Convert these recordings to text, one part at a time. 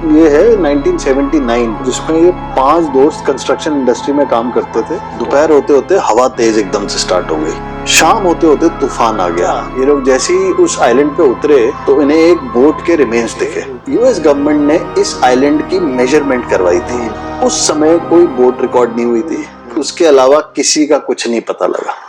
ये है 1979, जिसमें ये 5 दोस्त कंस्ट्रक्शन इंडस्ट्री में काम करते थे। दोपहर होते होते हवा तेज एकदम से स्टार्ट हो गई, शाम होते होते तूफान आ गया। ये लोग जैसे ही उस आइलैंड पे उतरे तो इन्हें एक बोट के रिमेन्स दिखे। यूएस गवर्नमेंट ने इस आइलैंड की मेजरमेंट करवाई थी। उस समय कोई बोट रिकॉर्ड नहीं हुई थी, उसके अलावा किसी का कुछ नहीं पता लगा।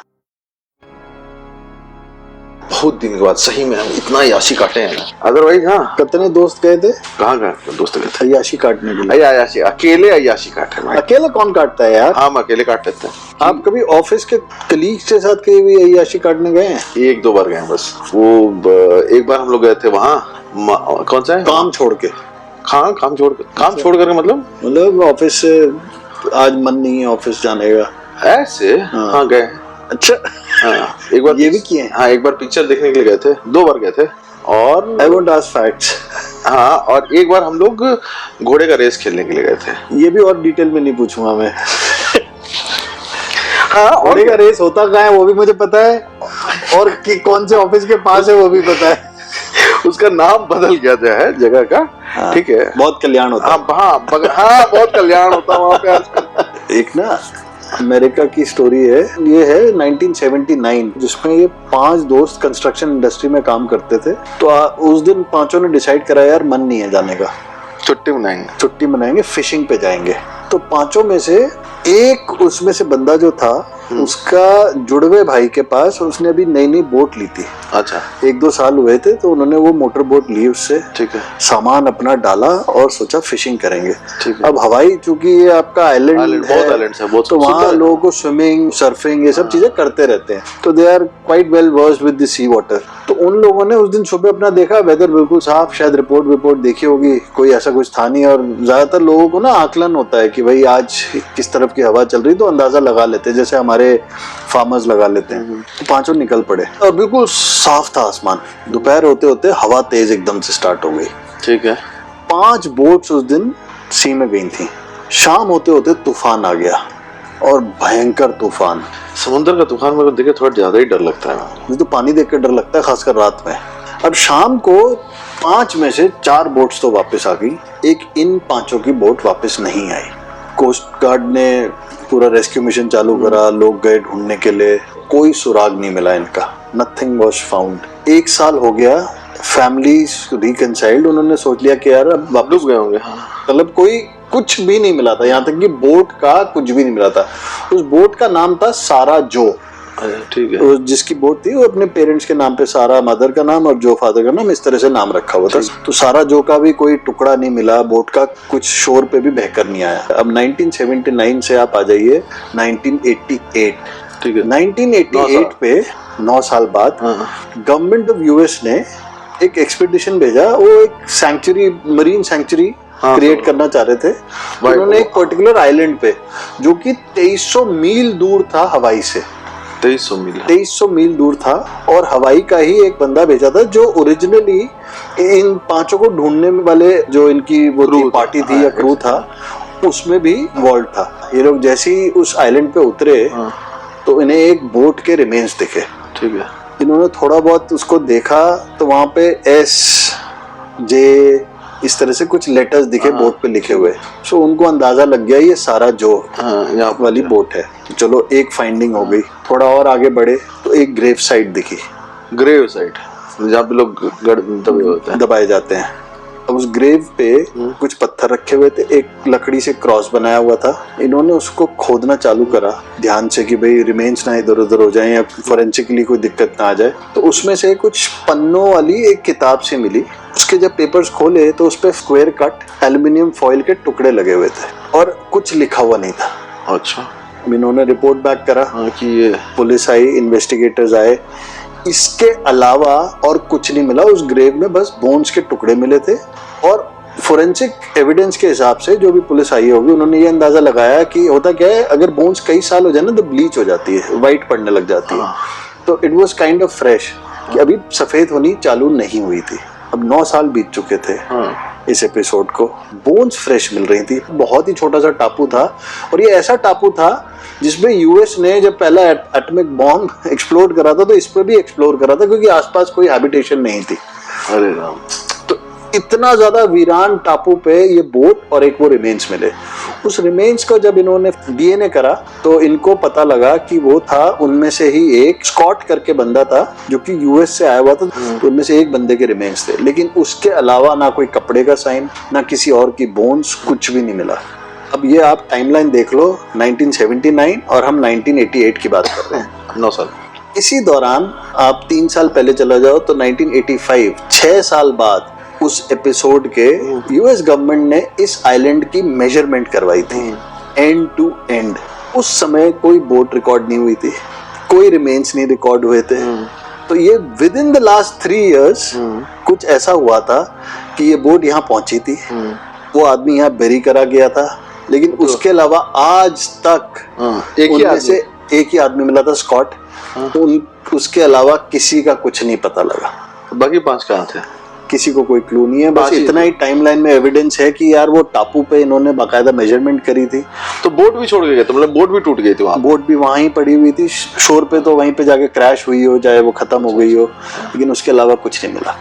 बहुत दिन के बाद सही में हम इतना याशी काटे हैं ना। अदरवाइज हाँ, कितने दोस्त गए थे? कहाँ गए दोस्त गए थे? अय्याशी काटने के लिए। अय्याशी अकेले अय्याशी काटे भाई। अकेले कौन काटता है यार? हम अकेले काट लेते हैं। आप कभी ऑफिस के कलीग्स के साथ कहीं भी अय्याशी काटने गए हैं? 1-2 बार गए बस। वो एक बार हम लोग गए थे वहाँ, कौन सा है, काम छोड़ के। हाँ, काम छोड़ करके मतलब ऑफिस से आज मन नहीं है ऑफिस जाने का, ऐसे। हाँ गए। अच्छा हाँ, एक बार ये भी किए हैं? हाँ, एक बार पिक्चर देखने के लिए गए थे। 2 बार गए थे। और I won't ask facts। हाँ, और एक बार हम लोग घोड़े का रेस खेलने के लिए गए थे। ये भी और डिटेल में नहीं पूछूंगा मैं। हाँ, घोड़े का रेस होता कहाँ है वो भी मुझे पता है, और कि कौन से ऑफिस के पास है वो भी पता है। उसका नाम बदल गया है जगह का। हाँ, ठीक है, बहुत कल्याण होता है। हाँ, बहुत कल्याण होता वहाँ पे आजकल। एक ना अमेरिका की स्टोरी है, ये है 1979, जिसमें ये 5 दोस्त कंस्ट्रक्शन इंडस्ट्री में काम करते थे। तो उस दिन पांचों ने डिसाइड करा यार मन नहीं है जाने का, छुट्टी मनाएंगे, फिशिंग पे जाएंगे। तो पांचों में से एक उसमें से बंदा जो था उसका जुड़वे भाई के पास उसने अभी नई बोट ली थी। अच्छा, 1-2 साल हुए थे तो उन्होंने वो मोटर बोट ली उससे। ठीक है, सामान अपना डाला और सोचा फिशिंग करेंगे। ठीक है। अब हवाई चूंकि ये आपका आइलैंड है, बहुत तो वहाँ लोगों को स्विमिंग, सर्फिंग ये सब चीजें करते रहते हैं, तो they are quite well versed with the sea water. तो उन लोगों ने उस दिन सुबह अपना देखा, वेदर बिल्कुल साफ, शायद रिपोर्ट देखी होगी, कोई ऐसा कुछ था नहीं। और ज्यादातर लोगों को ना आकलन होता है कि भाई आज किस तरफ की हवा चल रही, तो अंदाजा लगा लेते हैं, जैसे हमारे फार्मर्स लगा लेते हैं। तो पांचों निकल पड़े और बिल्कुल साफ था आसमान। दोपहर होते होते हवा तेज एकदम से स्टार्ट हो गई। ठीक है। 5 बोट्स उस दिन सी में गई थी। शाम होते होते तूफान आ गया, और भयंकर तूफान। समुद्र का तूफान मेरे को देख के थोड़ा ज्यादा ही डर लगता है। मुझे तो पानी देख के डर लगता है, खासकर रात में। अब शाम को 5 में से 4 बोट्स तो वापस आ गई, एक इन 5 की बोट वापस नहीं आई। कोस्ट गार्ड ने पूरा रेस्क्यू मिशन चालू करा, लोग गए ढूंढने के लिए, कोई सुराग नहीं मिला इनका। Nothing was found. 1 साल हो गया, फैमिलीज रिकंसाइल्ड, उन्होंने सोच लिया कि यार अब वापस गए होंगे। मतलब कोई कुछ भी नहीं मिला था, यहाँ तक कि बोट का कुछ भी नहीं मिला था। उस बोट का नाम था सारा जो। ठीक है। जिसकी बोट थी वो अपने पेरेंट्स के नाम पे, सारा मदर का नाम और जो फादर का नाम, इस तरह से नाम रखा हुआ था। तो सारा जो का भी कोई टुकड़ा नहीं मिला, बोट का कुछ शोर पे भी बहकर नहीं आया। अब 1979 से आप आ जाइए 1988। ठीक है। 1988 पे 9 साल बाद गवर्नमेंट ऑफ यूएस ने एक एक्सपीडिशन भेजा। वो एक सैंक्चुरी, मरीन सैंक्चुरी क्रिएट करना चाह रहे थे। उन्होंने एक पर्टिकुलर आइलैंड पे, जो कि 2300 मील दूर था हवाई से, 2300 मील दूर था, और हवाई का ही एक बंदा भेजा था जो ओरिजिनली इन 5 को ढूंढने वाले जो इनकी वो पार्टी थी या क्रू था, उसमें भी इन्वॉल्व था। ये लोग जैसे ही उस आइलैंड पे उतरे तो इन्हें एक बोट के रिमेन्स दिखे। ठीक है। इन्होंने थोड़ा बहुत उसको देखा तो वहां पे SJ इस तरह से कुछ लेटर्स दिखे बोट पे लिखे हुए। सो उनको अंदाजा लग गया ये सारा जो यहाँ वाली बोट है। चलो एक फाइंडिंग हो गई। थोड़ा और आगे बढ़े तो एक ग्रेव साइट दिखी। ग्रेव साइट जहाँ पे लोग दबाए जाते हैं। अब उस ग्रेव पे कुछ पत्थर रखे हुए थे, एक लकड़ी से क्रॉस बनाया हुआ था। इन्होंने उसको खोदना चालू करा ध्यान से कि भाई रिमेन्स ना इधर उधर हो जाएं या फोरेंसिकली कोई दिक्कत ना आ जाए। तो उसमें से कुछ पन्नों वाली एक किताब सी मिली। उसके जब पेपर्स खोले तो उस पे स्क्वायर कट एल्युमिनियम फॉइल के टुकड़े लगे हुए थे और कुछ लिखा हुआ नहीं था। अच्छा। इन्होंने रिपोर्ट बैक करा कि ये पुलिस आई, इन्वेस्टिगेटर्स आए, इसके अलावा और कुछ नहीं मिला। उस ग्रेव में बस बोन्स के टुकड़े मिले थे। और फोरेंसिक एविडेंस के हिसाब से जो भी पुलिस आई होगी, उन्होंने ये अंदाजा लगाया कि होता क्या है, अगर बोन्स कई साल हो जाए ना तो ब्लीच हो जाती है, वाइट पड़ने लग जाती है। तो it was kind of fresh, कि अभी सफेद होनी चालू नहीं हुई थी। अब 9 साल बीत चुके थे इस एपिसोड को। बोन्स फ्रेश मिल रही थी। बहुत ही छोटा सा टापू था, और ये ऐसा टापू था जिसमें यूएस ने जब पहला एटॉमिक बॉम्ब एक्सप्लोर करा था तो इस पर भी एक्सप्लोर करा था, क्योंकि आसपास कोई हैबिटेशन नहीं थी। अरे राम। तो इतना ज्यादा वीरान टापू पे ये बोट और एक वो रिमेन्स मिले। उस रिमेन्स को जब इन्होंने डीएनए करा तो इनको पता लगा कि वो था, उनमें से ही एक स्कॉट करके बंदा था जो कि यूएस से आया हुआ था, तो उनमें से एक बंदे के रिमेन्स थे। लेकिन उसके अलावा ना कोई कपड़े का साइन, ना किसी और की बोन्स, कुछ भी नहीं मिला। अब ये आप टाइमलाइन देख लो, 1979 और हम 1988 की बात कर रहे हैं, 9 साल। इसी दौरान आप 3 साल पहले चला जाओ तो 1985, 6 साल बाद उस एपिसोड के यूएस गवर्नमेंट ने इस आइलैंड की मेजरमेंट करवाई थी एंड टू एंड। उस समय कोई बोट रिकॉर्ड नहीं हुई थी, कोई रिमेन्स नहीं रिकॉर्ड हुए थे। तो ये with in the last 3 years कुछ ऐसा हुआ था कि ये बोट यहाँ पहुंची थी, वो आदमी यहाँ बेरी करा गया था, लेकिन उसके अलावा आज तक एक ही आदमी मिला था, स्कॉट। तो उसके अलावा किसी का कुछ नहीं पता लगा। बाकी 5 कहाँ थे? किसी को कोई क्लू नहीं है। बस इतना ही टाइमलाइन में एविडेंस है कि यार वो टापू पे इन्होंने बाकायदा मेजरमेंट करी थी। तो बोट भी छोड़ के गए, तो मतलब बोट भी टूट गई थी वहाँ? बोट भी वहीं पड़ी हुई थी शोर पे, तो वहीं पे जाके क्रैश हुई हो, चाहे वो खत्म हो गई हो, लेकिन उसके अलावा कुछ नहीं मिला।